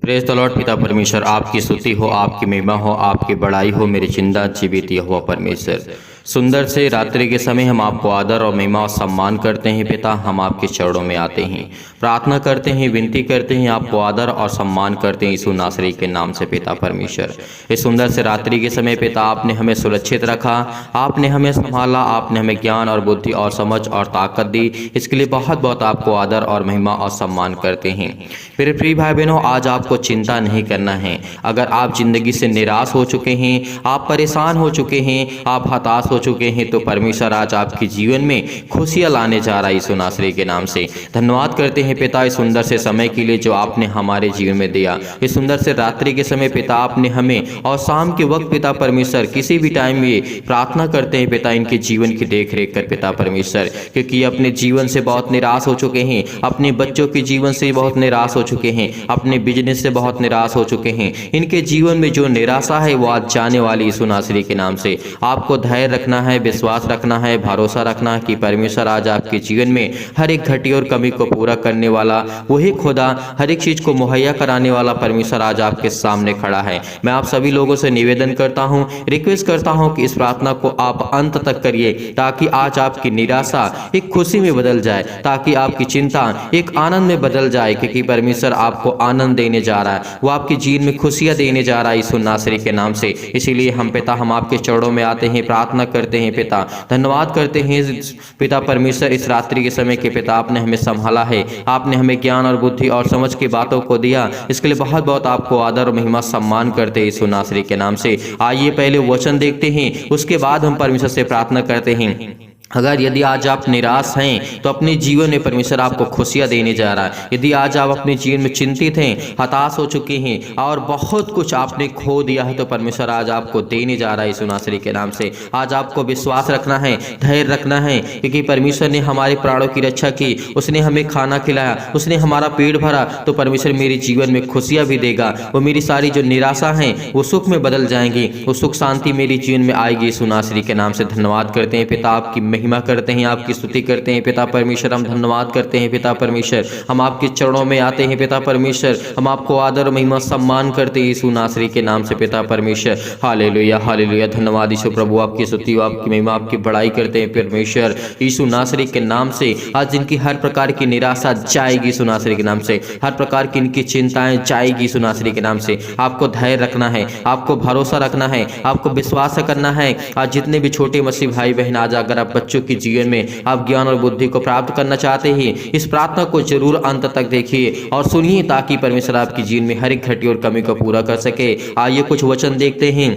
Praise the Lord. पिता परमेश्वर आपकी स्तुति हो, आपकी महिमा हो, आपकी बड़ाई हो मेरे जिंदा जीवित यहोवा परमेश्वर। सुंदर से रात्रि के समय हम आपको आदर और महिमा और सम्मान करते हैं। पिता, हम आपके चरणों में आते हैं, प्रार्थना करते हैं, विनती करते हैं, आपको आदर और सम्मान करते हैं यीशु नासरी के नाम से। पिता परमेश्वर, इस सुंदर से रात्रि के समय पिता आपने हमें सुरक्षित रखा, आपने हमें संभाला, आपने हमें ज्ञान और बुद्धि और समझ और ताकत दी। इसके लिए बहुत बहुत आपको आदर और महिमा और सम्मान करते हैं। मेरे प्रिय भाई बहनों, आज आपको चिंता नहीं करना है। अगर आप जिंदगी से निराश हो चुके हैं, आप परेशान हो चुके हैं, आप हताश हो चुके हैं, तो परमेश्वर आज आपके जीवन में खुशियां लाने जा रहा है यीशु नासरी के नाम से। धन्यवाद करते हैं पिता इस सुंदर से समय के लिए जो आपने हमारे जीवन में दिया। इस सुंदर से रात्रि के समय पिता आपने हमें, और शाम के वक्त पिता परमेश्वर किसी भी टाइम में प्रार्थना करते हैं पिता इनके जीवन की देख रेख कर पिता परमेश्वर, क्योंकि अपने जीवन से बहुत निराश हो चुके हैं, अपने बच्चों के जीवन से बहुत निराश हो चुके हैं, अपने बिजनेस से बहुत निराश हो चुके हैं। इनके जीवन में जो निराशा है वो आज जाने वाली यीशु नासरी के नाम से। आपको धैर्य रखना है, विश्वास रखना है, भरोसा रखना है कि परमेश्वर आज आपके जीवन में हर एक घटी और कमी को पूरा करने वाला वही खुदा, हर एक चीज को मुहैया कराने वाला परमेश्वर आज आपके सामने खड़ा है। मैं आप सभी लोगों से निवेदन करता हूं, रिक्वेस्ट करता हूं कि इस प्रार्थना को आप अंत तक करिए, ताकि आज आपकी निराशा एक खुशी में बदल जाए, ताकि आपकी चिंता एक आनंद में बदल जाए, क्योंकि परमेश्वर आपको आनंद देने जा रहा है, वो आपके जीवन में खुशियां देने जा रहा है यीशु नासरी के नाम से। इसीलिए हम पिता, हम आपके चरणों में आते हैं, प्रार्थना करते हैं पिता, धन्यवाद करते हैं पिता परमेश्वर इस रात्रि के समय के पिता आपने हमें संभाला है, आपने हमें ज्ञान और बुद्धि और समझ की बातों को दिया। इसके लिए बहुत बहुत आपको आदर और महिमा सम्मान करते हैं यीशु नासरी के नाम से। आइए पहले वचन देखते हैं, उसके बाद हम परमेश्वर से प्रार्थना करते हैं। अगर यदि आज आप निराश हैं तो अपने जीवन में परमेश्वर आपको खुशियां देने जा रहा है। यदि आज आप अपने जीवन में चिंतित हैं, हताश हो चुके हैं और बहुत कुछ आपने खो दिया है, तो परमेश्वर आज आपको देने जा रहा है यीशु नासरी के नाम से। आज आपको विश्वास रखना है, धैर्य रखना है, क्योंकि परमेश्वर ने हमारे प्राणों की रक्षा की, उसने हमें खाना खिलाया, उसने हमारा पेट भरा, तो परमेश्वर मेरे जीवन में खुशियां भी देगा। वो मेरी सारी जो निराशा है वो सुख में बदल जाएंगी, वो सुख शांति मेरे जीवन में आएगी यीशु नासरी के नाम से। धन्यवाद करते हैं पिता, आपकी महिमा करते हैं, आपकी स्तुति करते हैं पिता परमेश्वर। हम धन्यवाद करते हैं पिता परमेश्वर, हम आपके चरणों में आते हैं पिता परमेश्वर, हम आपको आदर महिमा सम्मान करते हैं यीशु नासरी के नाम से पिता परमेश्वर। Hallelujah hallelujah. धन्यवाद यीशु प्रभु, आपकी स्तुति, आपकी महिमा, आपकी बड़ाई करते हैं परमेश्वर यीशु नासरी के नाम से। आज इनकी हर प्रकार की निराशा जाएगी यीशु नासरी के नाम से, हर प्रकार की इनकी चिंताएं जाएगी यीशु नासरी के नाम से। आपको धैर्य रखना है, आपको भरोसा रखना है, आपको विश्वास करना है। आज जितने भी छोटे मसीह भाई बहन, आज अगर आप बच्चों की जीवन में आप ज्ञान और बुद्धि को प्राप्त करना चाहते हैं, इस प्रार्थना को जरूर अंत तक देखिए और सुनिए, ताकि परमेश्वर आपकी जीवन में हर एक घटी और कमी को पूरा कर सके। आइए कुछ वचन देखते हैं।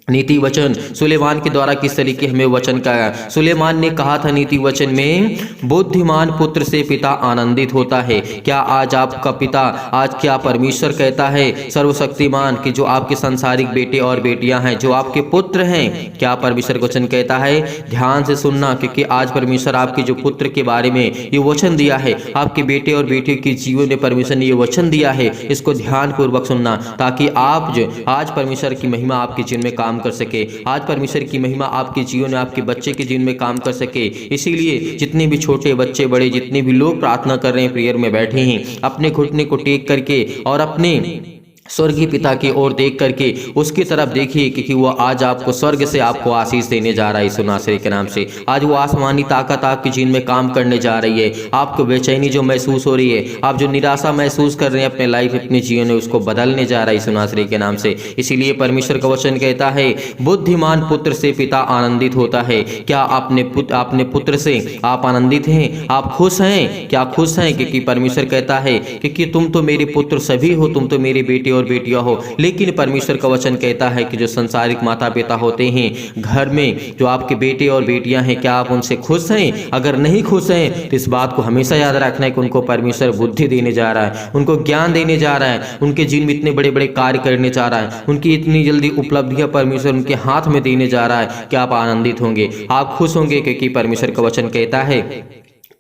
नीति वचन सुलेमान के द्वारा किस तरीके हमें वचन का, सुलेमान ने कहा था नीति वचन में, बुद्धिमान पुत्र से पिता आनंदित होता है। क्या आज आपका पिता, आज क्या परमेश्वर कहता है सर्वशक्तिमान कि जो आपके संसारिक बेटे और बेटियां हैं, जो आपके पुत्र हैं, क्या परमेश्वर वचन कहता है? ध्यान से सुनना, क्योंकि आज परमेश्वर आपके जो पुत्र के बारे में ये वचन दिया है, आपके बेटे और बेटी के जीवन में परमेश्वर ने ये वचन दिया है, इसको ध्यान पूर्वक सुनना, ताकि आप जो आज परमेश्वर की महिमा आपके जीवन में काम कर सके, आज परमेश्वर की महिमा आपके जीवन में, आपके बच्चे के जीवन में काम कर सके। इसीलिए जितने भी छोटे बच्चे बड़े, जितने भी लोग प्रार्थना कर रहे हैं, प्रेयर में बैठे हैं, अपने घुटने को टेक करके और अपने स्वर्गीय पिता की ओर देख करके उसकी तरफ देखिए, क्योंकि वो आज आपको स्वर्ग से आपको आशीष देने जा रहा है यीशु नासरी के नाम से। आज वो आसमानी ताकत आपके जीवन में काम करने जा रही है। आपको बेचैनी जो महसूस हो रही है, आप जो निराशा महसूस कर रहे हैं अपने लाइफ, अपने जीवन में, उसको बदलने जा रहा है यीशु नासरी के नाम से। इसीलिए परमेश्वर का वचन कहता है, बुद्धिमान पुत्र से पिता आनंदित होता है। क्या आपने पुत्र से आप आनंदित हैं? आप खुश हैं? क्या खुश हैं? क्योंकि परमेश्वर कहता है, क्योंकि तुम तो मेरे पुत्र सभी हो, तुम तो मेरे बेटे और बेटियां हो। लेकिन परमेश्वर का वचन कहता है कि जो संसारिक माता पिता होते हैं घर में, जो आपके बेटे और बेटियां हैं, क्या आप उनसे खुश हैं? अगर नहीं खुश हैं तो इस बात को हमेशा याद रखना है कि उनको परमेश्वर बुद्धि देने जा रहा है, उनको ज्ञान देने जा रहा है, उनके जीवन में इतने बड़े बड़े कार्य करने जा रहा है, उनकी इतनी जल्दी उपलब्धियां परमेश्वर उनके हाथ में देने जा रहा है। क्या आप आनंदित होंगे? आप खुश होंगे? क्योंकि परमेश्वर का वचन कहता है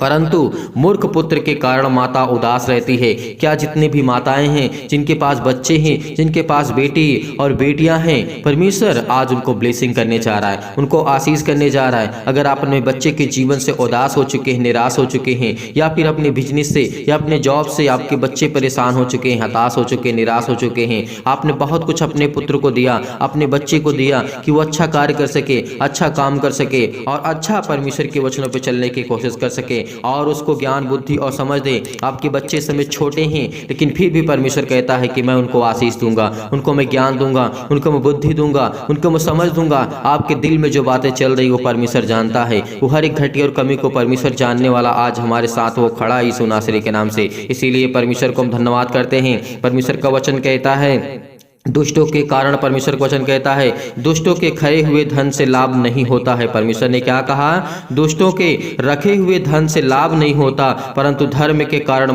परंतु मूर्ख पुत्र के कारण माता उदास रहती है। क्या जितनी भी माताएं हैं जिनके पास बच्चे हैं, जिनके पास बेटी और बेटियां हैं, परमेश्वर आज उनको ब्लेसिंग करने जा रहा है, उनको आशीष करने जा रहा है। अगर आप अपने बच्चे के जीवन से उदास हो चुके हैं, निराश हो चुके हैं, या फिर अपने बिजनेस से या अपने जॉब से आपके बच्चे परेशान हो चुके हैं, हताश हो चुके हैं, निराश हो चुके हैं, आपने बहुत कुछ अपने पुत्र को दिया, अपने बच्चे को दिया कि वो अच्छा कार्य कर सके, अच्छा काम कर सके और अच्छा परमेश्वर के वचनों पर चलने की कोशिश कर सके और उसको ज्ञान बुद्धि और समझ दे। आपके बच्चे समय छोटे हैं लेकिन फिर भी परमेश्वर कहता है कि मैं उनको आशीष दूंगा, उनको मैं ज्ञान दूंगा, उनको मैं बुद्धि दूंगा, उनको मैं समझ दूंगा। आपके दिल में जो बातें चल रही वो परमेश्वर जानता है। वो हर एक घटी और कमी को परमेश्वर जानने वाला आज हमारे साथ वो खड़ा है यीशु नासरी के नाम से। इसीलिए परमेश्वर को हम धन्यवाद करते हैं। परमेश्वर का वचन कहता है दुष्टों के कारण, परमेश्वर का वचन कहता है दुष्टों के खरे हुए धन से लाभ नहीं होता है। परमेश्वर ने क्या कहा? दुष्टों के रखे हुए धन से लाभ नहीं होता, परंतु धर्म के कारण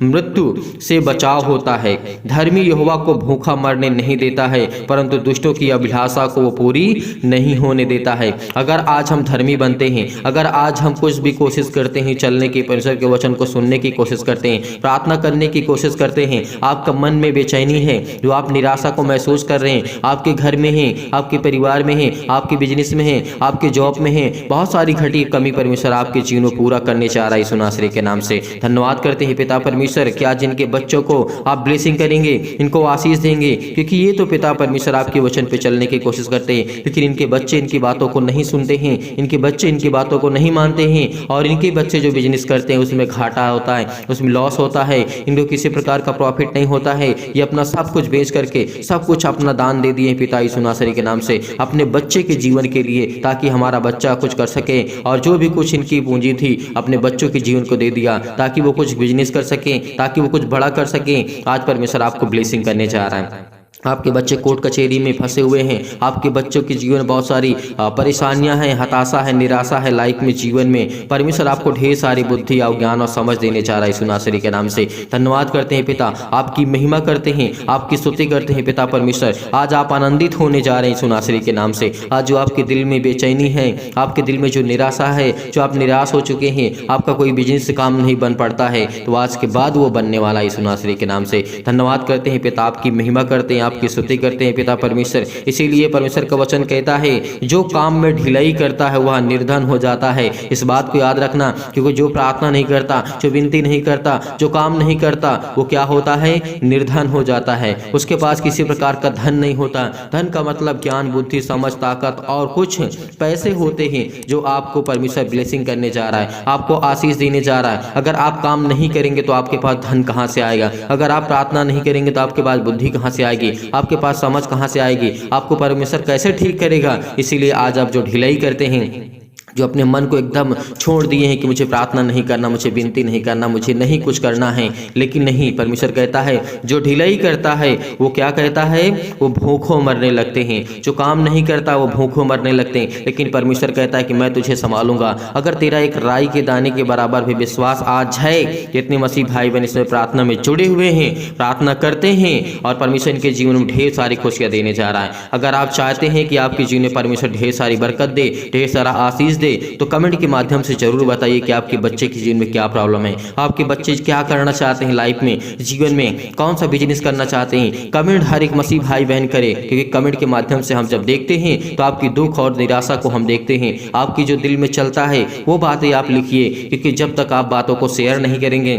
मृत्यु से बचाव होता है। धर्मी यहोवा को भूखा मरने नहीं देता है, परंतु दुष्टों की अभिलाषा को वो पूरी नहीं होने देता है। अगर आज हम धर्मी बनते हैं, अगर आज हम कुछ भी कोशिश करते हैं चलने की, परमेश्वर के वचन को सुनने की कोशिश करते हैं, प्रार्थना करने की कोशिश करते हैं, आपका मन में बेचैनी है, जो आप निराशा को महसूस कर रहे हैं, आपके घर में हैं, आपके परिवार में हैं, आपके बिजनेस में हैं, आपके जॉब में हैं, बहुत सारी घटी कमी परमेश्वर आपके जीवन को पूरा करने चाह रहा है यीशु नासरी के नाम से। धन्यवाद करते हैं पिता परमेश्वर कि आज जिनके बच्चों को आप ब्लेसिंग करेंगे, इनको आशीष देंगे, क्योंकि ये तो पिता परमेश्वर आपके वचन पे चलने की कोशिश करते हैं, लेकिन इनके बच्चे इनकी बातों को नहीं सुनते हैं, इनके बच्चे इनकी बातों को नहीं मानते हैं और इनके बच्चे जो बिजनेस करते हैं उसमें घाटा होता है, उसमें लॉस होता है, इनको किसी प्रकार का प्रॉफिट नहीं होता है। ये अपना सब कुछ बेच करके सब कुछ अपना दान दे दिए पिता यीशु नासरी के नाम से अपने बच्चे के जीवन के लिए, ताकि हमारा बच्चा कुछ कर सके। और जो भी कुछ इनकी पूंजी थी अपने बच्चों के जीवन को दे दिया ताकि वो कुछ बिजनेस कर सके, ताकि वो कुछ बड़ा कर सके। आज परमेश्वर आपको ब्लेसिंग करने जा रहा है। आपके बच्चे कोर्ट कचहरी में फंसे हुए हैं, आपके बच्चों के जीवन में बहुत सारी परेशानियां हैं, हताशा है, निराशा है लाइफ में, जीवन में। परमेश्वर आपको ढेर सारी बुद्धि और ज्ञान और समझ देने जा रहा है यीशु नासरी के नाम से। धन्यवाद करते हैं पिता, आपकी महिमा करते हैं, आपकी स्तुति करते हैं पिता परमेश्वर। आज आप आनंदित होने जा रहे हैं यीशु नासरी के नाम से। आज जो आपके दिल में बेचैनी है, आपके दिल में जो निराशा है, जो आप निराश हो चुके हैं, आपका कोई बिजनेस काम नहीं बन पड़ता है, तो आज के बाद वो बनने वाला है यीशु नासरी के नाम से। धन्यवाद करते हैं पिता, आपकी महिमा करते हैं, आपकी स्तुति करते हैं पिता परमेश्वर। इसीलिए परमेश्वर का वचन कहता है जो काम में ढिलाई करता है वह निर्धन हो जाता है। इस बात को याद रखना, क्योंकि जो प्रार्थना नहीं करता, जो विनती नहीं करता, जो काम नहीं करता, वो क्या होता है? निर्धन हो जाता है। उसके पास किसी प्रकार का धन नहीं होता। धन का मतलब ज्ञान बुद्धि समझ ताकत और कुछ पैसे होते हैं जो आपको परमेश्वर ब्लेसिंग करने जा रहा है, आपको आशीष देने जा रहा है। अगर आप काम नहीं करेंगे तो आपके पास धन कहाँ से आएगा? अगर आप प्रार्थना नहीं करेंगे तो आपके पास बुद्धि कहाँ से आएगी? आपके पास समझ कहां से आएगी? आपको परमेश्वर कैसे ठीक करेगा? इसीलिए आज आप जो ढिलाई करते हैं, जो अपने मन को एकदम छोड़ दिए हैं कि मुझे प्रार्थना नहीं करना, मुझे विनती नहीं करना, मुझे नहीं कुछ करना है, लेकिन नहीं, परमेश्वर कहता है जो ढिलाई करता है वो क्या कहता है? वो भूखों मरने लगते हैं। जो काम नहीं करता वो भूखों मरने लगते हैं, लेकिन परमेश्वर कहता है कि मैं तुझे संभालूंगा। अगर तेरा एक राई के दाने के बराबर भी विश्वास आज है, जितने मसीह भाई बहन इसमें प्रार्थना में जुड़े हुए हैं, प्रार्थना करते हैं और परमेश्वर इनके जीवन में ढेर सारी खुशियां देने जा रहा है। अगर आप चाहते हैं कि आपके जीवन में परमेश्वर ढेर सारी बरकत दे, ढेर सारा आशीष दे, तो कमेंट के माध्यम से जरूर बताइए कि आपके बच्चे के जीवन में क्या प्रॉब्लम है, आपके बच्चे क्या करना चाहते हैं लाइफ में, जीवन में कौन सा बिजनेस करना चाहते हैं। कमेंट हर एक मसीह भाई बहन करे, क्योंकि कमेंट के माध्यम से हम जब देखते हैं तो आपकी दुख और निराशा को हम देखते हैं। आपकी जो दिल में चलता है वो बातें आप लिखिए, क्योंकि जब तक आप बातों को शेयर नहीं करेंगे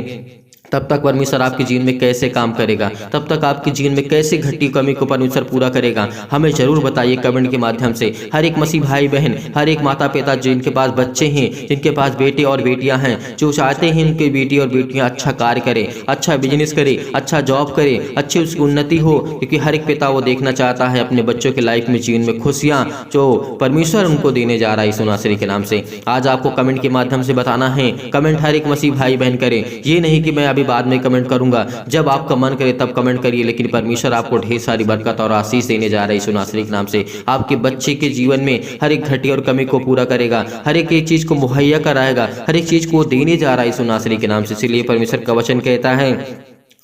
तब तक परमेश्वर आपके जीवन में कैसे काम करेगा, तब तक आपके जीवन में कैसे घटी कमी को परमेश्वर पूरा करेगा। हमें जरूर बताइए कमेंट के माध्यम से। हर एक मसीह भाई बहन, हर एक माता पिता जिनके पास बच्चे हैं, जिनके पास बेटे और बेटियां हैं, जो चाहते हैं उनके बेटी और बेटियां अच्छा कार्य करें, अच्छा बिजनेस करें, अच्छा जॉब करें, अच्छी उसकी उन्नति हो, क्योंकि हर एक पिता वो देखना चाहता है अपने बच्चों के लाइफ में, जीवन में खुशियाँ जो परमेश्वर उनको देने जा रहा है यीशु नासरी के नाम से। आज आपको कमेंट के माध्यम से बताना है। कमेंट हर एक मसीह भाई बहन करे, ये नहीं कि मैं बाद में कमेंट करूंगा, जब आपका मन करे तब कमेंट करिए, लेकिन परमेश्वर आपको ढेर सारी बरकत और आशीष देने जा रहा है यीशु नासरी के नाम से। आपके बच्चे के जीवन में हर एक घटी और कमी को पूरा करेगा, हर एक चीज को मुहैया कराएगा, हर एक चीज को देने जा रहा है यीशु नासरी के नाम से। इसलिए परमेश्वर का वचन कहता है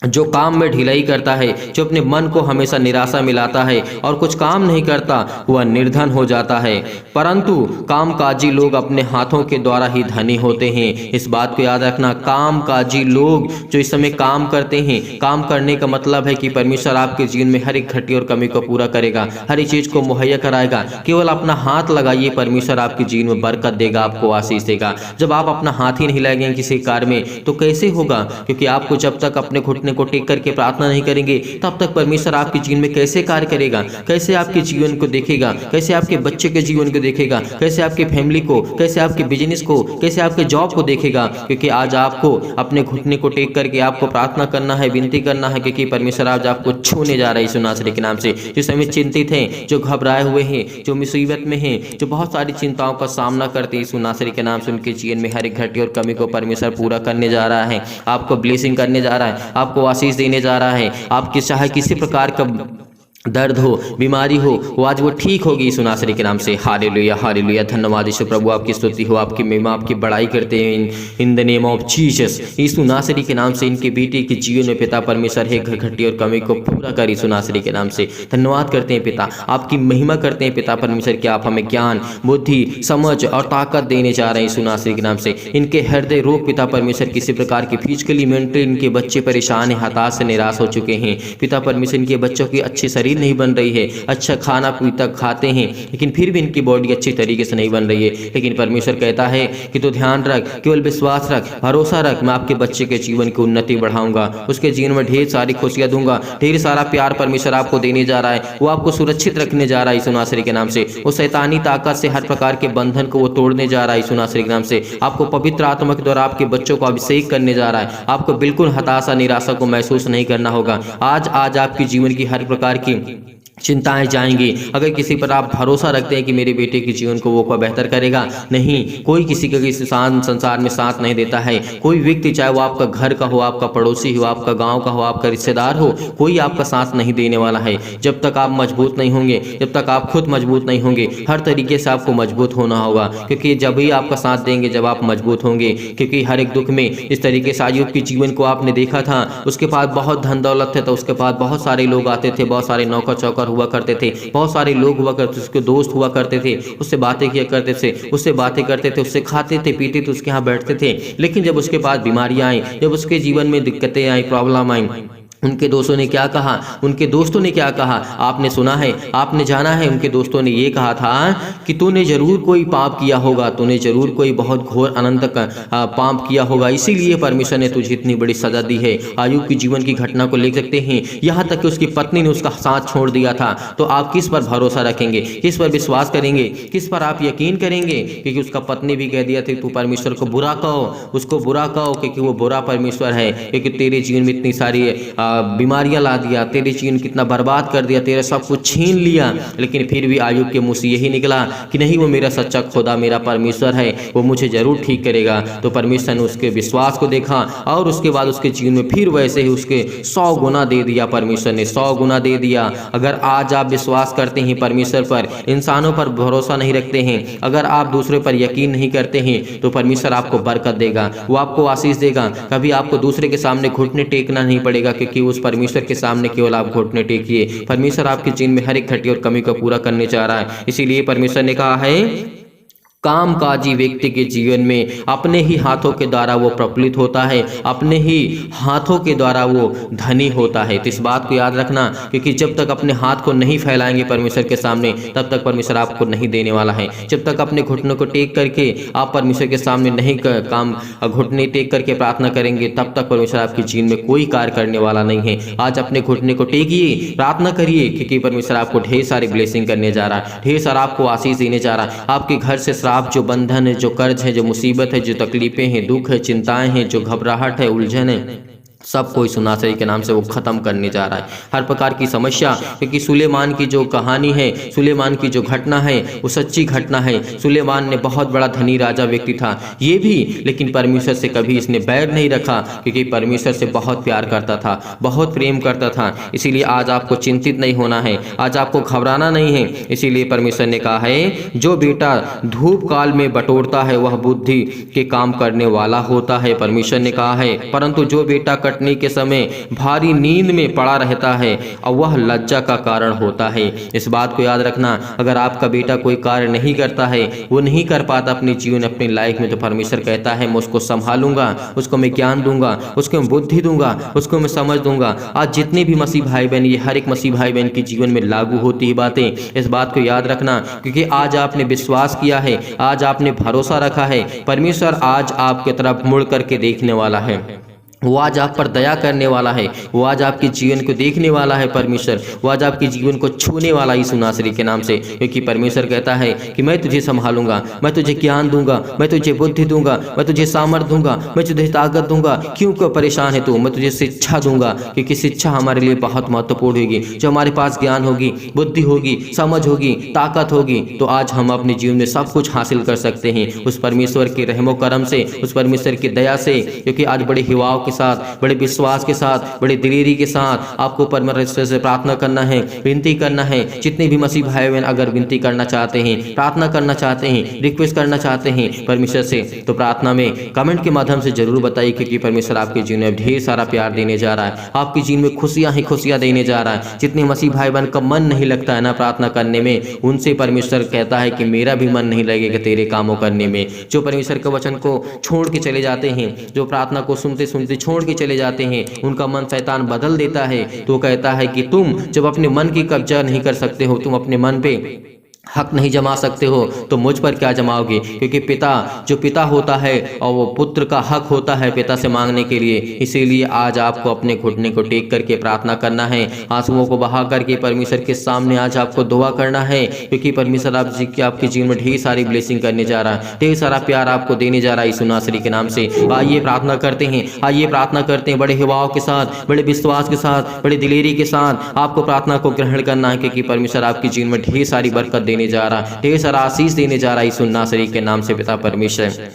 जो काम में ढिलाई करता है, जो अपने मन को हमेशा निराशा मिलाता है और कुछ काम नहीं करता, वह निर्धन हो जाता है। परंतु कामकाजी लोग अपने हाथों के द्वारा ही धनी होते हैं। इस बात को याद रखना, कामकाजी लोग जो इस समय काम करते हैं, काम करने का मतलब है कि परमेश्वर आपके जीवन में हर एक घटी और कमी को पूरा करेगा, हर एक चीज को मुहैया कराएगा। केवल अपना हाथ लगाइए, परमेश्वर आपके जीवन में बरकत देगा, आपको आशीष देगा। जब आप अपना हाथ ही नहीं लगाएंगे किसी कार्य में तो कैसे होगा? क्योंकि आपको जब तक अपने घुटने को टेक करके प्रार्थना नहीं करेंगे तब तक परमेश्वर आपके जीवन में कैसे कार्य करेगा? कैसे आपके जीवन को देखेगा? कैसे आपके बच्चे के जीवन को देखेगा? कैसे आपके फैमिली को, कैसे आपके बिजनेस को, कैसे आपके जॉब को देखेगा? क्योंकि आज आपको अपने घुटने को टेक करके आपको प्रार्थना करना है, विनती करना है, क्योंकि परमेश्वर आज आपको छूने जा रहा है यीशु नासरी के नाम से। जो समय चिंतित हैं, जो घबराए हुए हैं, जो मुसीबत में हैं, जो बहुत सारी चिंताओं का सामना करते हैं, यीशु नासरी के नाम से उनके जीवन में हर एक घटी और कमी को परमेश्वर पूरा करने जा रहा है, आपको ब्लेसिंग करने जा रहा है, आपको आशीष देने जा रहा है। आपके चाहे किसी प्रकार का दर्द हो, बीमारी हो, वो आज वो ठीक होगी यीशु नासरी के नाम से। Hallelujah, hallelujah. धन्यवाद यीशु प्रभु, आपकी स्तुति हो, आपकी महिमा, आपकी बड़ाई करते हैं in the name of Jesus. यीशु नासरी के नाम से इनके बेटे के जीवन में पिता परमेश्वर है घटी और कमी को पूरा कर यीशु नासरी के नाम से। धन्यवाद करते हैं पिता, आपकी महिमा करते हैं पिता परमेश्वर कि आप हमें ज्ञान, बुद्धि, समझ और ताकत देने जा रहे हैं यीशु नासरी के नाम से। इनके हृदय रोग पिता परमेश्वर किसी प्रकार की फिजिकली मेंटली इनके बच्चे परेशान है, हताश से निराश हो चुके हैं पिता परमेश्वर। इनके बच्चों की अच्छी शरीर नहीं बन रही है, अच्छा खाना पीता खाते हैं लेकिन फिर भी इनकी बॉडी अच्छी तरीके से नहीं बन रही है। लेकिन परमेश्वर कहता है कि तू ध्यान रख, केवल विश्वास रख, भरोसा रख, मैं आपके बच्चे के जीवन की उन्नति बढ़ाऊंगा, उसके जीवन में ढेर सारी खुशियां दूंगा, ढेर सारा प्यार परमेश्वर आपको देने जा रहा है, वो आपको सुरक्षित रखने जा रहा है यीशु नासरी के नाम से। वो शैतानी ताकत से हर प्रकार के बंधन को वो तोड़ने जा रहा है यीशु नासरी के नाम से। आपको पवित्र आत्मा के द्वारा आपके बच्चों को अभिषेक करने जा रहा है, आपको बिल्कुल हताशा निराशा को महसूस नहीं करना होगा। आज आपके जीवन की हर प्रकार की चिंताएं जाएंगी। अगर किसी पर आप भरोसा रखते हैं कि मेरे बेटे के जीवन को वो बेहतर करेगा, नहीं, कोई किसी का किसी संसार में साथ नहीं देता है। कोई व्यक्ति, चाहे वो आपका घर का हो, आपका पड़ोसी हो, आपका गांव का हो, आपका रिश्तेदार हो, कोई आपका साथ नहीं देने वाला है जब तक आप मजबूत नहीं होंगे, जब तक आप खुद मजबूत नहीं होंगे। हर तरीके से आपको मजबूत होना होगा, क्योंकि जब ही आपका साथ देंगे जब आप मजबूत होंगे। क्योंकि हर एक दुख में इस तरीके से अय्यूब के जीवन को आपने देखा था, उसके पास बहुत धन दौलत थे, तो उसके पास बहुत सारे लोग आते थे, बहुत सारे नौकर चौकर हुआ करते थे, बहुत सारे लोग हुआ करते थे, उसके दोस्त हुआ करते थे, उससे बातें किया करते थे, उससे बातें करते थे, उससे खाते थे, पीते थे, उसके यहाँ बैठते थे। लेकिन जब उसके पास बीमारियां आई, जब उसके जीवन में दिक्कतें आई, प्रॉब्लम आई, उनके दोस्तों ने क्या कहा? उनके दोस्तों ने क्या कहा? आपने सुना है, आपने जाना है। उनके दोस्तों ने ये कहा था कि तूने जरूर कोई पाप किया होगा, तूने जरूर कोई बहुत घोर अनंत पाप किया होगा, इसीलिए परमेश्वर ने तुझे इतनी बड़ी सजा दी है। अय्यूब की जीवन की घटना को ले सकते हैं, यहाँ तक कि उसकी पत्नी ने उसका साथ छोड़ दिया था। तो आप किस पर भरोसा रखेंगे, किस पर विश्वास करेंगे, किस पर आप यकीन करेंगे? क्योंकि उसका पत्नी भी कह दिया था तू परमेश्वर को बुरा कहो, उसको बुरा कहो, क्योंकि वो बुरा परमेश्वर है, क्योंकि तेरे जीवन में इतनी सारी बीमारियां ला दिया, तेरे जीवन कितना बर्बाद कर दिया, तेरा सब कुछ छीन लिया। लेकिन फिर भी अय्यूब के मुंह से यही निकला कि नहीं, वो मेरा सच्चा खुदा, मेरा परमेश्वर है, वो मुझे जरूर ठीक करेगा। तो परमेश्वर ने उसके विश्वास को देखा और उसके बाद उसके जीवन में फिर वैसे ही उसके 100 गुना दे दिया। परमेश्वर ने 100 गुना दे दिया। अगर आज आप विश्वास करते हैं परमेश्वर पर, इंसानों पर भरोसा नहीं रखते हैं, अगर आप दूसरे पर यकीन नहीं करते हैं, तो परमेश्वर आपको बरकत देगा, वो आपको आशीष देगा। कभी आपको दूसरे के सामने घुटने टेकना नहीं पड़ेगा, क्योंकि उस परमेश्वर के सामने केवल आप घुटने टेकिए। परमेश्वर आपके जीवन में हर एक घटी और कमी को पूरा करने जा रहा है। इसीलिए परमेश्वर ने कहा है कामकाजी व्यक्ति के जीवन में अपने ही हाथों के द्वारा वो प्रफुल्लित होता है, अपने ही हाथों के द्वारा वो धनी होता है। तो इस बात को याद रखना, क्योंकि जब तक अपने हाथ को नहीं फैलाएंगे परमेश्वर के सामने, तब तक परमेश्वर आपको नहीं देने वाला है। जब तक अपने घुटनों को टेक करके आप परमेश्वर के सामने नहीं काम घुटने टेक करके प्रार्थना करेंगे, तब तक परमेश्वर आपके जीवन में कोई कार्य करने वाला नहीं है। आज अपने घुटने को टेकिए, प्रार्थना करिए, क्योंकि परमेश्वर आपको ढेर सारी ब्लेसिंग करने जा रहा है, ढेर सारा आपको आशीष देने जा रहा है। आपके घर से श्राप, जो बंधन है, जो कर्ज है, जो मुसीबत है, जो तकलीफें हैं, दुख है, चिंताएं हैं, जो घबराहट है, उलझन है, सब कोई यीशु नासरी के नाम से वो खत्म करने जा रहा है। हर प्रकार की समस्या, क्योंकि सुलेमान की जो कहानी है, सुलेमान की जो घटना है, वो सच्ची घटना है। सुलेमान ने बहुत बड़ा धनी राजा व्यक्ति था ये भी, लेकिन परमेश्वर से कभी इसने बैर नहीं रखा, क्योंकि परमेश्वर से बहुत प्यार करता था, बहुत प्रेम करता था। इसीलिए आज आपको चिंतित नहीं होना है, आज आपको घबराना नहीं है। इसीलिए परमेश्वर ने कहा है जो बेटा धूप काल में बटोरता है वह बुद्धि के काम करने वाला होता है। परमेश्वर ने कहा है, परंतु जो बेटा कटने के समय भारी नींद में पड़ा रहता है और वह लज्जा का कारण होता है। इस बात को याद रखना, अगर आपका बेटा कोई कार्य नहीं करता है, वो नहीं कर पाता अपने जीवन अपनी लाइफ में, तो परमेश्वर कहता है मैं उसको संभालूंगा, उसको मैं ज्ञान दूंगा, उसको मैं बुद्धि दूंगा, उसको मैं समझ दूंगा। आज जितने भी मसीह भाई बहन, ये हर एक मसीह भाई बहन के जीवन में लागू होती है बातें। इस बात को याद रखना, क्योंकि आज आपने विश्वास किया है, आज आपने भरोसा रखा है, परमेश्वर आज आपके तरफ मुड़ करके देखने वाला है। वो आज आप पर दया करने वाला है, वो आज आपके जीवन को देखने वाला है परमेश्वर, वो आज आपके जीवन को छूने वाला यीशु नासरी के नाम से। क्योंकि परमेश्वर कहता है कि मैं तुझे संभालूंगा, मैं तुझे ज्ञान दूंगा, मैं तुझे बुद्धि दूंगा, मैं तुझे सामर्थ दूंगा, मैं तुझे ताकत दूंगा। क्यों परेशान है तू? मैं तुझे शिक्षा दूंगा, क्योंकि शिक्षा हमारे लिए बहुत महत्वपूर्ण होगी। जो हमारे पास ज्ञान होगी, बुद्धि होगी, समझ होगी, ताकत होगी, तो आज हम अपने जीवन में सब कुछ हासिल कर सकते हैं उस परमेश्वर के रहमो करम से, उस परमेश्वर की दया से। क्योंकि आज बड़े हिवाव के साथ, बड़े विश्वास के साथ, बड़े दिलेरी के साथ आपको परमेश्वर से प्रार्थना करना है, विनती करना है। जितने भी मसीह भाई बहन अगर विनती करना चाहते हैं, प्रार्थना करना चाहते हैं, रिक्वेस्ट करना चाहते हैं परमेश्वर से, तो प्रार्थना में कमेंट के माध्यम से जरूर बताइए, क्योंकि परमेश्वर आपके जीवन में ढेर सारा प्यार देने जा रहा है, आपके जीवन में खुशियां ही खुशियां देने जा रहा है। जितने मसीह भाई बहन का मन नहीं लगता है ना प्रार्थना करने में, उनसे परमेश्वर कहता है कि मेरा भी मन नहीं लगेगा तेरे कामों करने में। जो परमेश्वर के वचन को छोड़ के चले जाते हैं, जो प्रार्थना को सुनते सुनते छोड़ के चले जाते हैं, उनका मन शैतान बदल देता है। तो कहता है कि तुम जब अपने मन की कब्जा नहीं कर सकते हो, तुम अपने मन पे हक नहीं जमा सकते हो, तो मुझ पर क्या जमाओगे? क्योंकि पिता जो पिता होता है और वो पुत्र का हक होता है पिता से मांगने के लिए। इसीलिए आज आपको अपने घुटने को टेक करके प्रार्थना करना है, आंसुओं को बहा करके परमेश्वर के सामने आज आपको दुआ करना है। क्योंकि परमेश्वर आपके जीवन में ढेर सारी ब्लेसिंग करने जा रहा है, ढेर सारा प्यार आपको देने जा रहा है यीशु नासरी के नाम से। आइए प्रार्थना करते हैं, आइए प्रार्थना करते हैं, बड़े हिवाव के साथ, बड़े विश्वास के साथ, बड़े दिलेरी के साथ आपको प्रार्थना को ग्रहण करना है। क्योंकि परमेश्वर आपके जीवन में ढेर सारी बरकत देने जा रहा, ढेर सारा आशीष देने जा रहा है यीशु नासरी के नाम से पिता परमेश्वर।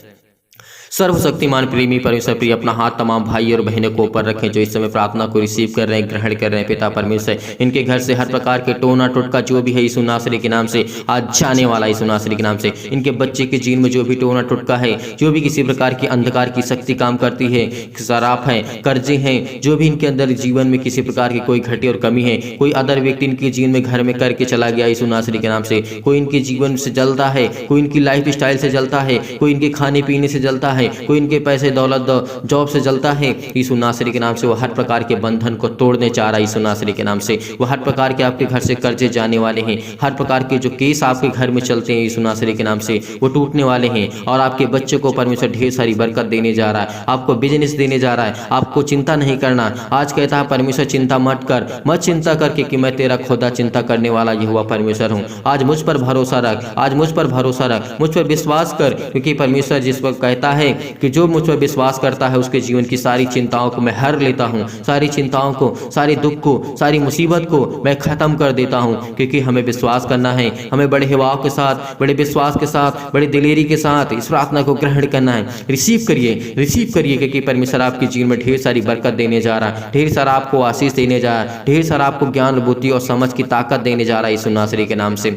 सर्वशक्तिमान प्रेमी परमेश्वर प्रिय अपना हाथ तमाम भाई और बहनों को ऊपर रखें जो इस समय प्रार्थना को रिसीव कर रहे हैं, ग्रहण कर रहे हैं पिता परमेश्वर। इनके घर से हर प्रकार के टोना टोटका जो भी है यीशु नासरी के नाम से आज जाने वाला यीशु नासरी के नाम से। इनके बच्चे के जीवन में जो भी टोना टोटका है, जो भी किसी प्रकार की अंधकार की शक्ति काम करती है, शराब है, कर्जे हैं, जो भी इनके अंदर जीवन में किसी प्रकार की कोई घटी और कमी है, कोई अदर व्यक्ति इनके जीवन में घर में करके चला गया यीशु नासरी के नाम से, कोई इनके जीवन से जलता है, कोई इनकी लाइफ स्टाइल से जलता है, कोई इनके खाने पीने से जलता है, कोई इनके पैसे दौलत जॉब से जलता है, यीशु नासरी के नाम से वो हर प्रकार के बंधन को तोड़ने चाह रहा है यीशु नासरी के नाम से। वो हर प्रकार के आपके घर से कर्जे जाने वाले हैं, हर प्रकार के जो केस आपके घर में चलते हैं यीशु नासरी के नाम से वो टूटने वाले हैं। और आपके बच्चे को परमेश्वर ढेर सारी बरकत देने जा रहा है, आपको बिजनेस देने जा रहा है, आपको चिंता नहीं करना। आज कहता है परमेश्वर चिंता मत कर, मत चिंता करके कि मैं तेरा खुदा चिंता करने वाला यहोवा परमेश्वर हूँ। आज मुझ पर भरोसा रख, आज मुझ पर भरोसा रख, मुझ पर विश्वास कर। क्योंकि परमेश्वर जिस वक्त कहता है कि जो मुझ पर विश्वास करता है उसके जीवन की सारी चिंताओं को मैं हर लेता हूँ, सारी चिंताओं को, सारे दुख को, सारी मुसीबत को मैं खत्म कर देता हूँ। क्योंकि हमें विश्वास करना है, हमें बड़े हिवाव के साथ, बड़े विश्वास के साथ, बड़े दिलेरी के साथ इस प्रार्थना को ग्रहण करना है। रिसीव करिए, रिसीव करिए, क्योंकि परमेश्वर आपके जीवन में ढेर सारी बरकत देने जा रहा है, ढेर सारा आपको आशीष देने जा रहा है, ढेर सारा आपको ज्ञान, बुद्धि और समझ की ताकत देने जा रहा है यीशु नासरी के नाम से।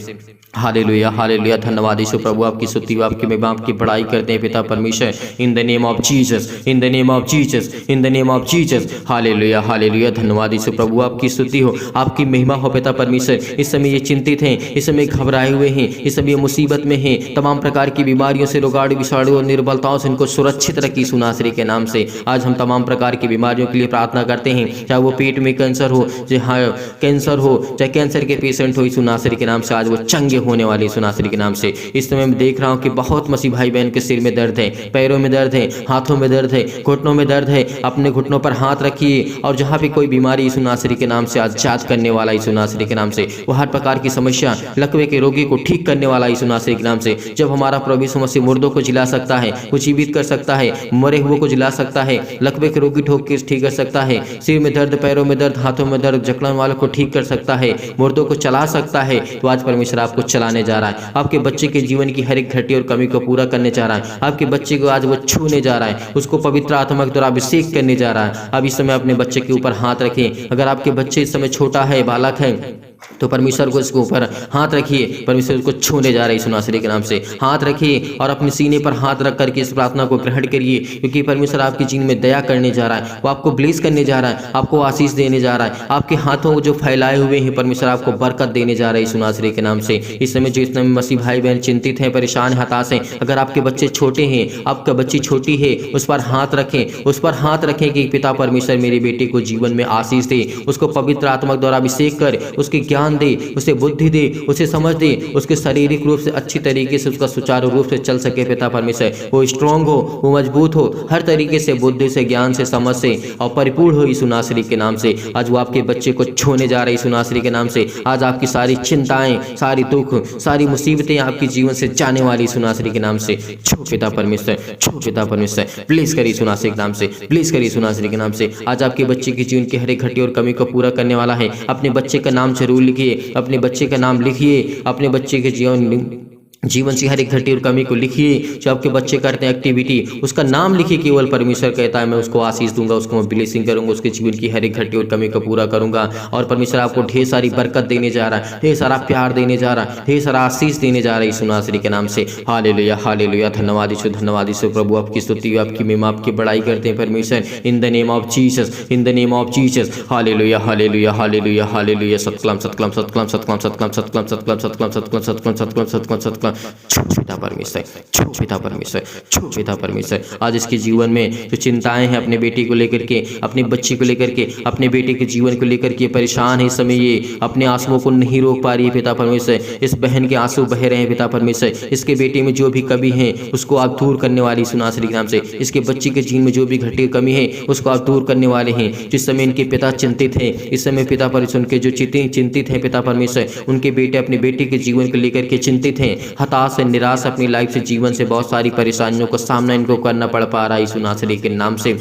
हालेलुया, हालेलुया, धन्यवाद यीशु प्रभु, आपकी स्तुति, आपकी महिमा, आपकी बड़ाई करते हैं पिता परमेश्वर। In the name of Jesus, in the name of Jesus, in the name of Jesus. Hallelujah, hallelujah, धन्यवाद यीशु प्रभु, आपकी स्तुति हो, आपकी महिमा हो पिता परमेश्वर। इस समय ये चिंतित हैं, इस समय घबराए हुए हैं, इस समय मुसीबत में हैं, तमाम प्रकार की बीमारियों से, रोगाड़ू विषाणु और निर्बलताओं से इनको सुरक्षित रखी यीशु नासरी के नाम से। आज हम तमाम प्रकार की बीमारियों के लिए प्रार्थना करते हैं, चाहे वो पेट में कैंसर हो, चाहे कैंसर हो, चाहे कैंसर के पेशेंट हो, यीशु नासरी के नाम से आज वो चंगे होने वाले यीशु नासरी के नाम से। इस समय मैं देख रहा हूँ कि बहुत मसीह भाई बहन के सिर में दर्द है, पैरों में दर्द है, हाथों में दर्द है, घुटनों में दर्द है। अपने घुटनों पर हाथ रखिए और जहाँ भी कोई बीमारी यीशु नासरी के नाम से आजाद करने वाला यीशु नासरी के नाम से, वो हर प्रकार की समस्या, लकवे के रोगी को ठीक करने वाला यीशु नासरी के नाम से। जब हमारा प्रभु यीशु मसीह मुर्दों को जिला सकता है, वो जीवित कर सकता है, मरे हुए को जिला सकता है, लकवे के रोगी ठोक के ठीक कर सकता है, सिर में दर्द, पैरों में दर्द, हाथों में दर्द, जकड़न वालों को ठीक कर सकता है, मुर्दों को चला सकता है, तो आज परमेश्वर आपको चलाने जा रहा है। आपके बच्चे के जीवन की हर एक घटी और कमी को पूरा करने जा रहा है। आपके बच्चे को आज वो छूने जा रहा है, उसको पवित्र आत्मा के द्वारा अभिषेक करने जा रहा है। अब इस समय अपने बच्चे के ऊपर हाथ रखें। अगर आपके बच्चे इस समय छोटा है, बालक है, तो परमेश्वर को इसके ऊपर हाथ रखिए, परमेश्वर को छूने जा रहे हैं यीशु नासरी के नाम से। हाथ रखिए और अपने सीने पर हाथ रख करके इस प्रार्थना को ग्रहण करिए, क्योंकि परमेश्वर आपके जीवन में दया करने जा रहा है, वो आपको ब्लेस करने जा रहा है, आपको आशीष देने जा रहा है। आपके हाथों जो फैलाए हुए हैं परमेश्वर आपको बरकत देने जा रहा है यीशु नासरी के नाम से। इस समय जो इस समय मसीह भाई बहन चिंतित हैं, परेशान, हताश हैं, अगर आपके बच्चे छोटे हैं, आपका बच्ची छोटी है, उस पर हाथ रखें, उस पर हाथ रखें कि पिता परमेश्वर मेरे बेटे को जीवन में आशीष दे, उसको पवित्र आत्मा द्वारा अभिषेक कर, उसके ज्ञान दे, उसे बुद्धि दे, उसे समझ दे, उसके शारीरिक रूप से अच्छी तरीके से उसका सुचारू रूप से चल सके पिता परमेश्वर, वो स्ट्रांग हो, वो मजबूत हो, हर तरीके से बुद्धि से, ज्ञान से, समझ से और परिपूर्ण हो यीशु नासरी के नाम से। आज वो आपके बच्चे को छूने जा रहे यीशु नासरी के नाम से। आज आपकी सारी चिंताएं, सारी दुख, सारी मुसीबतें आपके जीवन से जाने वाली यीशु नासरी के नाम से। छू पिता परमेश्वर, छू पिता परमेश्वर, प्लीज करिए यीशु नासरी के नाम से, प्लीज करिए यीशु नासरी के नाम से। आज आपके बच्चे के जीवन की हर एक घटी और कमी को पूरा करने वाला है। अपने बच्चे का नाम जरूर लिखिए, अपने बच्चे का नाम लिखिए, अपने बच्चे के जीवन से हर एक घटी और कमी को लिखिए। जो आपके बच्चे करते हैं एक्टिविटी, उसका नाम लिखिए। केवल परमेश्वर कहता है मैं उसको आशीष दूंगा, उसको मैं ब्लेसिंग करूंगा, उसके जीवन की हर एक घटी और कमी को पूरा करूंगा। और परमेश्वर आपको ढेर सारी बरकत देने जा रहा है, ढेर सारा प्यार देने जा रहा है, ढेर सारा आशीष देने जा रहा है यीशु नासरी के नाम से। हालेलुया, हालेलुया, धन्यवाद यीशु, धन्यवाद यीशु। प्रभु आपकी स्तुति, आपकी महिमा, आपकी बड़ाई करते हैं परमेश्वर। In the name of Jesus, in the name of Jesus. Hallelujah, hallelujah, hallelujah, hallelujah. सतकलम, सतकलम, सतकलम, सतकलम, सतकलम, सतकलम, सतकलम, सतकलम, सतकलम, सतकलम, सतकलम, सतकलम, सतकलम। पिता परमेश्वर, छू पिता परमेश्वर, छू पिता परमेश्वर। आज इसके जीवन में जो चिंताएं हैं अपने बेटे को लेकर के, अपने बच्चे को लेकर के, अपने बेटे के जीवन को लेकर के परेशान है, इस समय ये अपने आंसुओं को नहीं रोक पा रही है पिता परमेश्वर। इस बहन के आंसू बह रहे हैं पिता परमेश्वर। इसके बेटे में जो भी कमी है उसको आप दूर करने वाली यीशु नासरी के नाम से। इसके बच्चे के जीवन में जो भी घटी कमी है उसको आप दूर करने वाले हैं। जिस समय इनके पिता चिंतित हैं, इस समय पिता परमेश्वर उनके जो चिंतित हैं पिता परमेश्वर, उनके बेटे अपने बेटे के जीवन को लेकर के चिंतित हैं, हताश है, निराश अपनी लाइफ से, जीवन से बहुत सारी परेशानियों का सामना इनको करना पड़ पा रहा है यीशु नासरी के नाम से।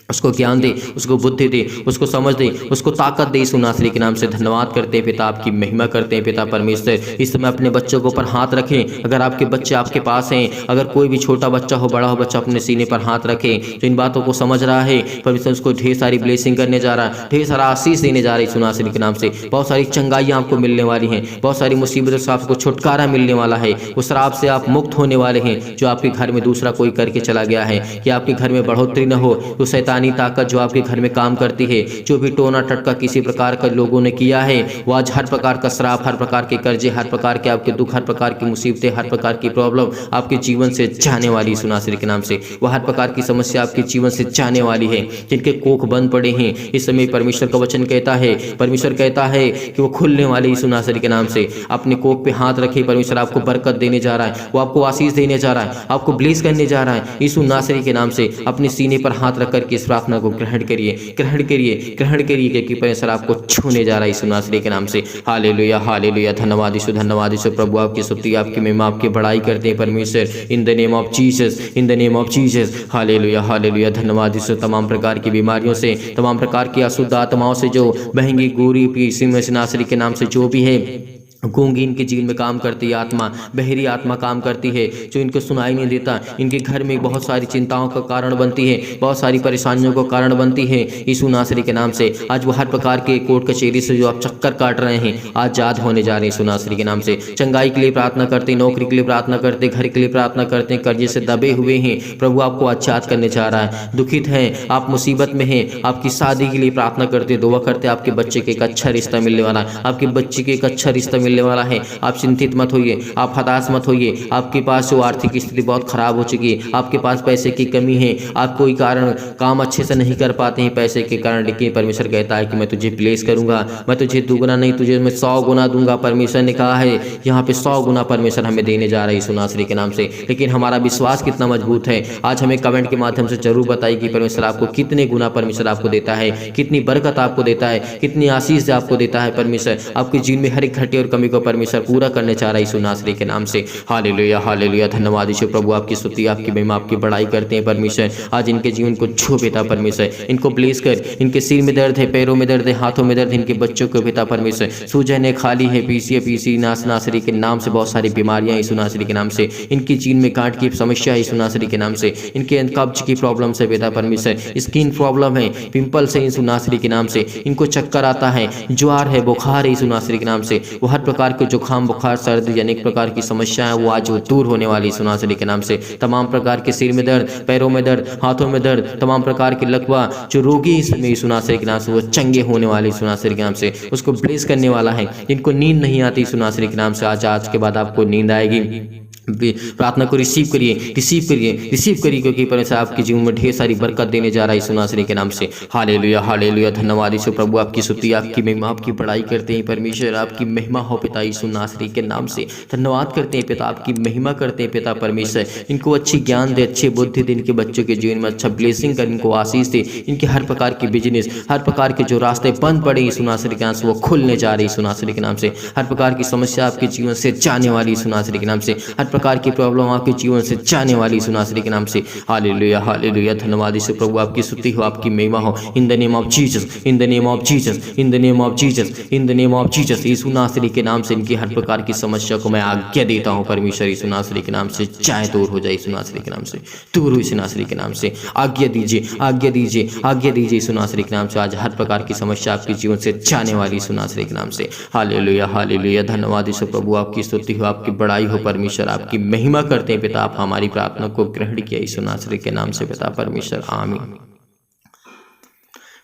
उसको ज्ञान दे, उसको बुद्धि दे, उसको समझ दे, उसको ताकत दे यीशु नासरी के नाम से। धन्यवाद करते हैं पिता, आपकी महिमा करते हैं पिता परमेश्वर। इस समय अपने बच्चों के ऊपर हाथ रखें। अगर आपके बच्चे आपके पास हैं, अगर कोई भी छोटा बच्चा हो, बड़ा हो बच्चा, अपने सीने पर हाथ रखें। जो इन बातों को समझ रहा है परमेश्वर उसको ढेर सारी ब्लेसिंग करने जा रहा है, ढेर सारा आशीष देने जा रहा है यीशु नासरी के नाम से। बहुत सारी चंगाइयाँ आपको मिलने वाली हैं, बहुत सारी मुसीबतों से आपको छुटकारा मिलने वाला है। उस श्राप से आप मुक्त होने वाले हैं जो आपके घर में दूसरा कोई करके चला गया है। कि आपके घर में बढ़ोतरी न हो, तो शैतानी ताकत जो आपके घर में काम करती है, जो भी टोना टटका किसी प्रकार का लोगों ने किया है, वो आज हर प्रकार का श्राप, हर प्रकार के कर्जे, हर प्रकार के आपके दुख, हर प्रकार की मुसीबतें, हर प्रकार की प्रॉब्लम आपके जीवन से जाने वाली यीशु नासरी के नाम से। वह हर प्रकार की समस्या आपके जीवन से जाने वाली है। जिनके कोख बंद पड़े हैं इस समय परमेश्वर का वचन कहता है, परमेश्वर कहता है कि वो खुलने वाले यीशु नासरी के नाम से। अपने कोख पे हाथ रखे, परमेश्वर आपको बरकत देने जा रहा है, वो आपको आशीष देने जा रहा है, आपको ब्लेस करने जा रहा है यीशु नासरी के नाम से। अपने सीने पर हाथ रख करके इस प्रार्थना को ग्रहण करिए, ग्रहण करिए, ग्रहण करिए, क्योंकि परमेश्वर आपको छूने जा रहा है यीशु नासरी के नाम से। हालेलुया, हालेलुया, धन्यवाद यीशु, धन्यवाद यीशु। प्रभु आपकी स्तुति, आपकी महिमा, आपकी बड़ाई करते हैं परमेश्वर। In the name of Jesus, in the name of Jesus. Hallelujah, hallelujah, धन्यवाद यीशु। तमाम प्रकार की बीमारियों से, तमाम प्रकार की अशुद्ध आत्माओं से, जो बहंगी गोरी यीशु नासरी के नाम से जो भी है, गूंगी इनके जीवन में काम करती है आत्मा, बहरी आत्मा काम करती है, जो इनको सुनाई नहीं देता, इनके घर में बहुत सारी चिंताओं का कारण बनती है, बहुत सारी परेशानियों का कारण बनती है यीशु नासरी के नाम से। आज वो हर प्रकार के कोर्ट कचहरी से जो आप चक्कर काट रहे हैं आजाद होने जा रहे हैं यीशु नासरी के नाम से। चंगाई के लिए प्रार्थना करते हैं, नौकरी के लिए प्रार्थना करते हैं, घर के लिए प्रार्थना करते हैं, कर्जे से दबे हुए हैं, प्रभु आपको आजाद करने जा रहा है। दुखित हैं, आप मुसीबत में हैं, आपकी शादी के लिए प्रार्थना करते, दुआ करते, आपके बच्चे के एक अच्छा रिश्ता मिलने वाला है, आपके बच्चे के एक अच्छा रिश्ता मिलने वाला है। आप चिंतित मत होइए, आप हताश मत होइए। आपके पास जो आर्थिक स्थिति बहुत खराब हो चुकी है, आपके पास पैसे की कमी है, आप कोई कारण काम अच्छे से नहीं कर पाते हैं पैसे के कारण, लेकिन परमेश्वर कहता है कि मैं तुझे ब्लेस करूंगा, मैं तुझे दुगना नहीं, तुझे मैं 100 गुना दूंगा। परमेश्वर ने कहा है यहाँ पे 100 गुना परमेश्वर हमें देने जा रहा है यीशु नासरी के नाम से। लेकिन हमारा विश्वास कितना मजबूत है, आज हमें कमेंट के माध्यम से जरूर बताइए कि परमेश्वर आपको कितने गुना परमेश्वर आपको देता है, कितनी बरकत आपको देता है, कितनी आशीष आपको देता है परमेश्वर। आपके जीवन में हर एक घटे और कमी कमी को परमेश्वर पूरा करने चाह रहा है यीशु नासरी के नाम से। हालेलुया हालेलुया, धन्यवाद यीशु प्रभु, आपकी स्तुति आपकी महिमा आपकी बड़ाई करते हैं परमेश्वर। आज इनके जीवन को छू पिता परमेश्वर, इनको ब्लेस कर। इनके सिर में दर्द है, पैरों में दर्द है, हाथों में दर्द है, इनके बच्चों को पिता परमेश्वर सूजन है, खाली है, पीसी नासरी के नाम से बहुत सारी बीमारियां यीशु नासरी के नाम से। इनकी जीन में गांठ की समस्या है यीशु नासरी के नाम से। इनके कब्ज की प्रॉब्लम से पिता परमेश्वर, स्किन प्रॉब्लम है, पिंपल्स है यीशु नासरी के नाम से। इनको चक्कर आता है, ज्वार है, बुखार है यीशु नासरी के नाम से। वो हर प्रकार के जुकाम बुखार सर्दी अनेक प्रकार की समस्या है वो आज वो दूर होने वाली यीशु नासरी के नाम से। तमाम प्रकार के सिर में दर्द, पैरों में दर्द, हाथों में दर्द, तमाम प्रकार के लकवा जो रोगी इसमें यीशु नासरी के नाम से वो चंगे होने वाले यीशु नासरी के नाम से। उसको ब्लेस करने वाला है। इनको नींद नहीं आती यीशु नासरी के नाम से, आज के बाद आपको नींद आएगी। प्रार्थना को रिसीव करिए, रिसीव करिए, रिसीव करिए, क्योंकि परमेश्वर आपके जीवन में ढेर सारी बरकत देने जा रहा है यीशु नासरी के नाम से। हालेलुया हालेलुया, धन्यवाद यीशु प्रभु, आपकी स्तुति आपकी महिमा आपकी बड़ाई करते हैं परमेश्वर। आपकी महिमा हो पिता यीशु नासरी के नाम से। धन्यवाद करते हैं पिता, आपकी महिमा करते हैं पिता परमेश्वर। इनको अच्छी ज्ञान दे, अच्छी बुद्धि दे, इनके बच्चों के जीवन में अच्छा ब्लेसिंग कर, इनको आशीष दे। इनके हर प्रकार के बिजनेस, हर प्रकार के जो रास्ते बंद पड़े यीशु नासरी के नाम से वो खुलने जा रहे यीशु नासरी के नाम से। हर प्रकार की समस्या आपके जीवन से जाने वाली यीशु नासरी के नाम से। हर प्रकार की प्रॉब्लम आपके जीवन से जाने वाली यीशु नासरी के नाम से। हालेलुया हालेलुया, धन्यवाद यीशु प्रभु, आपकी स्तुति हो आपकी महिमा हो। In the name of Jesus, in the name of Jesus, in the name of Jesus, in the name of Jesus, यीशु नासरी के नाम से इनकी हर प्रकार की समस्या को मैं आज्ञा देता हूं परमेश्वर। यीशु नासरी के नाम से चाहे दूर हो जाए यीशु नासरी के नाम से, दूर हो यीशु नासरी के नाम से। आज्ञा दीजिए, आज्ञा दीजिए, आज्ञा दीजिए यीशु नासरी के नाम से। आज हर प्रकार की समस्या आपके जीवन से जाने वाली यीशु नासरी के नाम से। हालेलुया हालेलुया, धन्यवाद यीशु प्रभु, आपकी स्तुति हो आपकी बड़ाई हो परमेश्वर। आपकी महिमा करते हैं पिता, आप हमारी प्रार्थना को ग्रहण किया यीशु नासरी के नाम से पिता परमेश्वर, आमीन।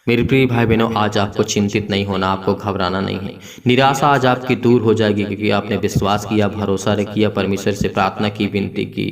मेरे प्रिय भाई बहनों, आज आपको चिंतित नहीं होना, आपको घबराना नहीं है। निराशा आज आपकी दूर हो जाएगी, क्योंकि आपने विश्वास किया, भरोसा किया, परमेश्वर से प्रार्थना की, विनती की।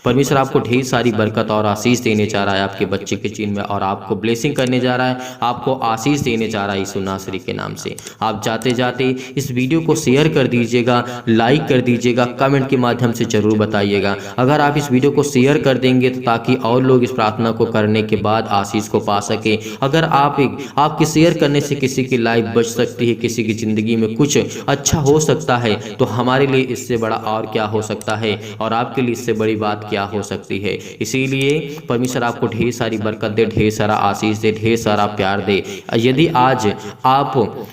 परमेश्वर आपको ढेर सारी बरकत और आशीष देने जा रहा है आपके बच्चे के जीवन में, और आपको ब्लेसिंग करने जा रहा है, आपको आशीष देने जा रहा है यीशु नासरी के नाम से। आप जाते जाते इस वीडियो को शेयर कर दीजिएगा, लाइक कर दीजिएगा, कमेंट के माध्यम से जरूर बताइएगा। अगर आप इस वीडियो को शेयर कर देंगे तो ताकि और लोग इस प्रार्थना को करने के बाद आशीष को पा सके। अगर आपके शेयर करने से किसी की लाइफ बच सकती है, किसी की जिंदगी में कुछ अच्छा हो सकता है, तो हमारे लिए इससे बड़ा और क्या हो सकता है, और आपके लिए इससे बड़ी बात क्या हो सकती है। इसीलिए परमेश्वर आपको ढेर सारी बरकत दे, ढेर सारा आशीष दे, ढेर सारा प्यार दे। यदि आज आप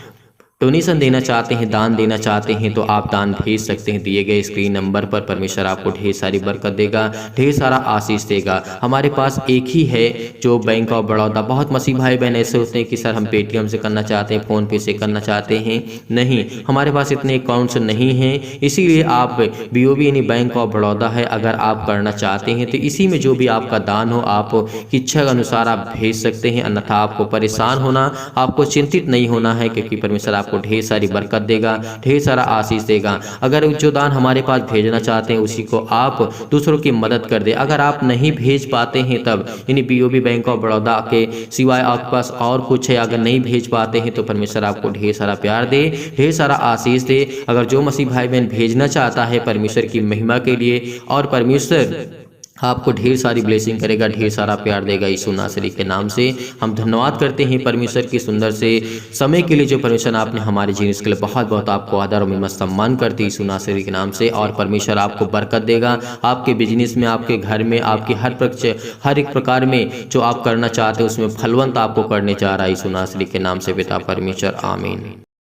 डोनेशन देना चाहते हैं, दान देना चाहते हैं, तो आप दान भेज सकते हैं दिए गए स्क्रीन नंबर पर। परमेश्वर आपको ढेर सारी बरकत देगा, ढेर सारा आशीष देगा। हमारे पास एक ही है जो बैंक ऑफ बड़ौदा। बहुत मसीह भाई बहन ऐसे होते हैं कि सर हम पेटीएम से करना चाहते हैं, फ़ोन पे से करना चाहते हैं। नहीं, हमारे पास इतने अकाउंट्स नहीं हैं, इसीलिए आप BOB यानी बैंक ऑफ बड़ौदा है, अगर आप करना चाहते हैं तो इसी में जो भी आपका दान हो आप इच्छा के अनुसार आप भेज सकते हैं। अन्यथा आपको परेशान होना, आपको चिंतित नहीं होना है, क्योंकि परमेश्वर आपको ढेर सारी बरकत देगा, ढेर सारा आशीष देगा। अगर जो दान हमारे पास भेजना चाहते हैं उसी को आप दूसरों की मदद कर दे। अगर आप नहीं भेज पाते हैं तब यानी BOB बैंक ऑफ बड़ौदा के सिवाय आपके पास और कुछ है, अगर नहीं भेज पाते हैं तो परमेश्वर आपको ढेर सारा प्यार दे, ढेर सारा आशीष दे। अगर जो मसीह भाई बहन भेजना चाहता है परमेश्वर की महिमा के लिए, और परमेश्वर आपको ढेर सारी ब्लेसिंग करेगा, ढेर सारा प्यार देगा यीशु नासरी के नाम से। हम धन्यवाद करते हैं परमेश्वर की सुंदर से समय के लिए, जो परमेश्वर आपने हमारे जीवन के लिए बहुत बहुत आपको आदर और महिमा सम्मान करते यीशु नासरी के नाम से। और परमेश्वर आपको बरकत देगा, आपके बिजनेस में, आपके घर में, आपके हर एक प्रकार में जो आप करना चाहते हैं उसमें फलवंत आपको करने जा रहा है यीशु नासरी के नाम से पिता परमेश्वर, आमीन।